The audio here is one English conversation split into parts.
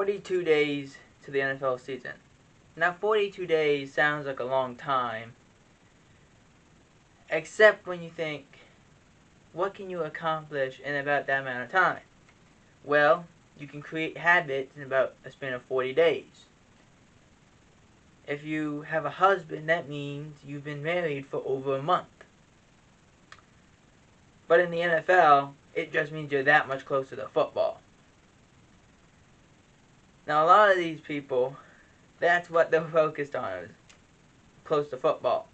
42 days to the NFL season. Now, 42 days sounds like a long time, except when you think, what can you accomplish in about that amount of time? Well, you can create habits in about a span of 40 days. If you have a husband, that means you've been married for over a month. But in the NFL, it just means you're that much closer to football. Now, a lot of these people, that's what they're focused on, is close to football.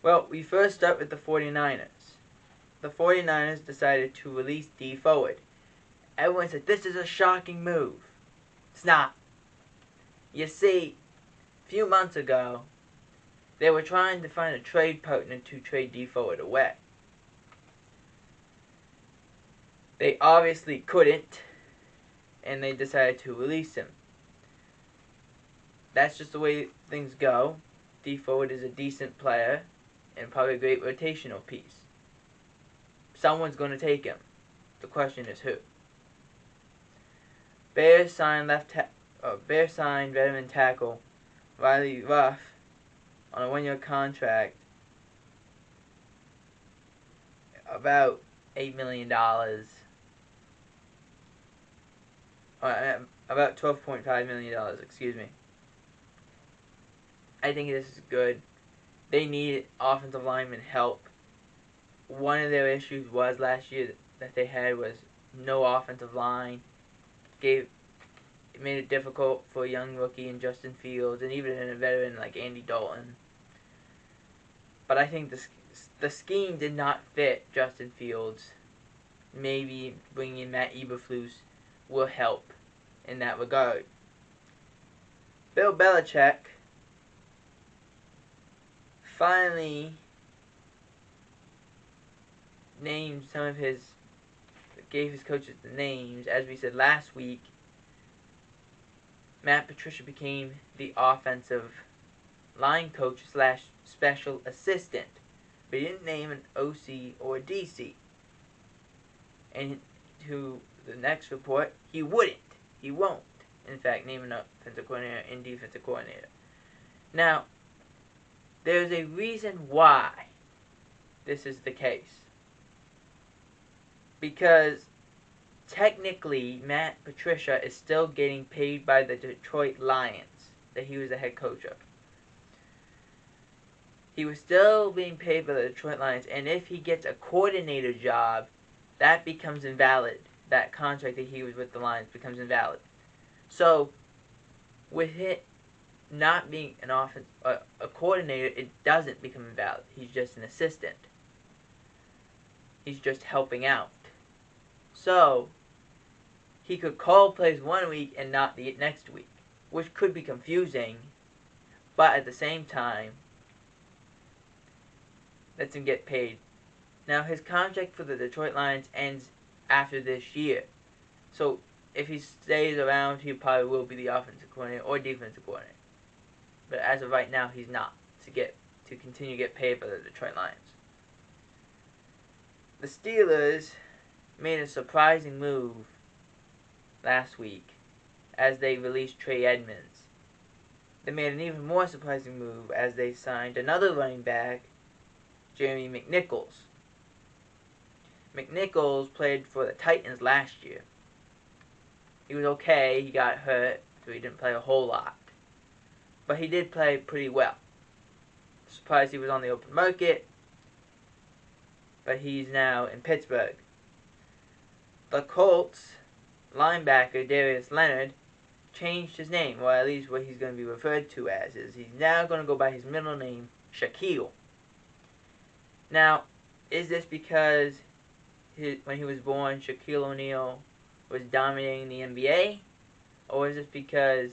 Well, we first start with the 49ers. The 49ers decided to release DeForest. Everyone said, this is a shocking move. It's not. You see, a few months ago, they were trying to find a trade partner to trade DeForest away. They obviously couldn't, and they decided to release him. That's just the way things go. DeForest is a decent player and probably a great rotational piece. Someone's going to take him. The question is who. Bears signed veteran tackle Riley Reiff on a one-year contract, about $8 million. About $12.5 million, excuse me. I think this is good. They need offensive lineman help. One of their issues was last year that they had was no offensive line. It made it difficult for a young rookie in Justin Fields and even a veteran like Andy Dalton. But I think the scheme did not fit Justin Fields. Maybe bringing in Matt Eberflus will help in that regard. Bill Belichick finally named gave his coaches the names. As we said last week, Matt Patricia became the offensive line coach / special assistant, but he didn't name an OC or DC. And to the next report, he won't, in fact, name an offensive coordinator and defensive coordinator. Now, there's a reason why this is the case. Because technically, Matt Patricia is still getting paid by the Detroit Lions that he was the head coach of. He was still being paid by the Detroit Lions, and if he gets a coordinator job, that becomes invalid. That contract that he was with the Lions becomes invalid. So, with it not being a coordinator, it doesn't become invalid. He's just an assistant. He's just helping out. So, he could call plays one week and not the next week, which could be confusing, but at the same time, lets him get paid. Now, his contract for the Detroit Lions ends after this year. So, if he stays around, he probably will be the offensive coordinator or defensive coordinator. But as of right now, he's not to continue to get paid by the Detroit Lions. The Steelers made a surprising move last week as they released Trey Edmonds. They made an even more surprising move as they signed another running back, Jeremy McNichols. McNichols played for the Titans last year. He was okay. He got hurt, so he didn't play a whole lot. But he did play pretty well. Surprised he was on the open market, but he's now in Pittsburgh. The Colts linebacker Darius Leonard changed his name, or at least what he's going to be referred to as. He's now going to go by his middle name, Shaquille. Now, is this because when he was born, Shaquille O'Neal was dominating the NBA? Or is this because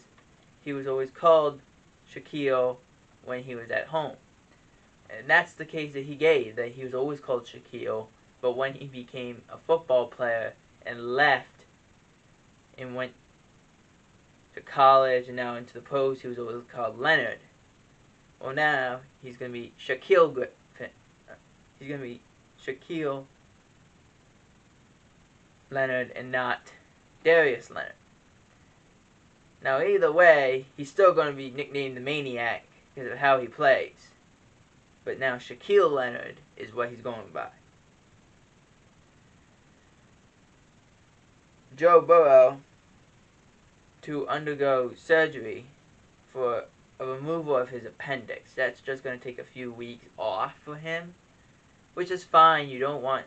he was always called Shaquille when he was at home? And that's the case that he gave, that he was always called Shaquille, but when he became a football player and left and went to college and now into the pros, he was always called Leonard. Well, now he's going to be Shaquille Griffin. He's going to be Shaquille Leonard and not Darius Leonard. Now, either way, he's still going to be nicknamed the Maniac because of how he plays. But now Shaquille Leonard is what he's going by. Joe Burrow to undergo surgery for a removal of his appendix. That's just going to take a few weeks off for him, which is fine. You don't want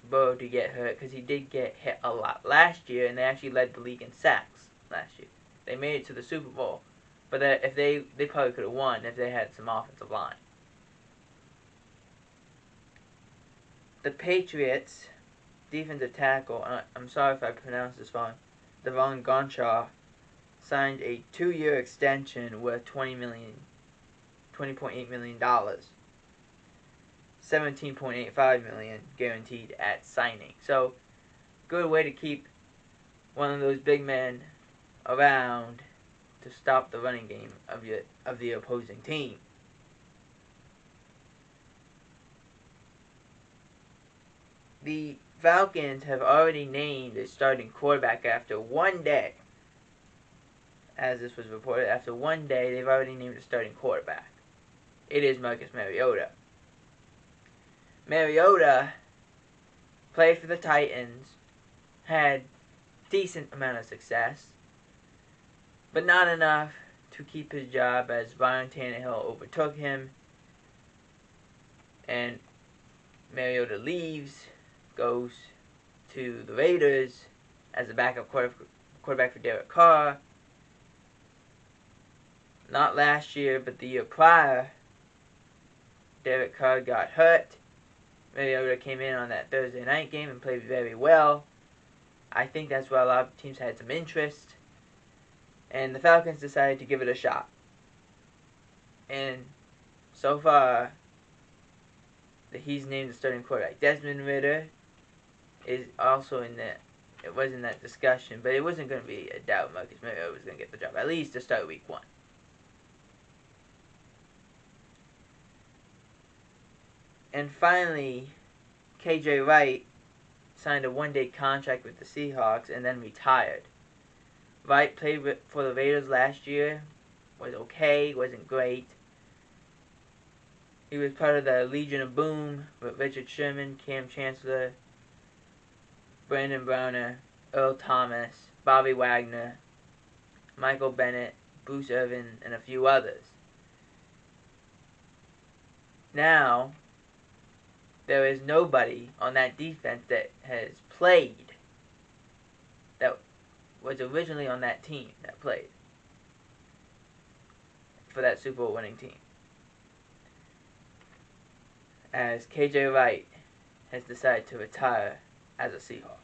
Burrow to get hurt because he did get hit a lot last year, and they actually led the league in sacks last year. They made it to the Super Bowl, but if they probably could have won if they had some offensive line. The Patriots defensive tackle, I'm sorry if I pronounced this wrong, Devon Gonshaw, signed a 2-year extension worth $20.8 million, $17.85 million guaranteed at signing. So, good way to keep one of those big men around to stop the running game of the opposing team. The Falcons have already named a starting quarterback after one day. As this was reported, after one day, they've already named a starting quarterback. It is Marcus Mariota. Mariota played for the Titans, had decent amount of success, but not enough to keep his job as Ryan Tannehill overtook him, and Mariota leaves, goes to the Raiders as a backup quarterback for Derek Carr. Not last year, but the year prior, Derek Carr got hurt. Mariota came in on that Thursday night game and played very well. I think that's why a lot of teams had some interest. And the Falcons decided to give it a shot. And so far, he's named the starting quarterback. Desmond Ridder is also in that. It was in that discussion, but it wasn't going to be a doubt Marcus Mariota was going to get the job, at least to start week 1. And finally, KJ Wright signed a 1-day contract with the Seahawks and then retired. Wright played for the Raiders last year, was okay, wasn't great. He was part of the Legion of Boom with Richard Sherman, Cam Chancellor, Brandon Browner, Earl Thomas, Bobby Wagner, Michael Bennett, Bruce Irvin, and a few others. Now, there is nobody on that defense that has played that was originally on that team that played for that Super Bowl winning team, as KJ Wright has decided to retire as a Seahawk.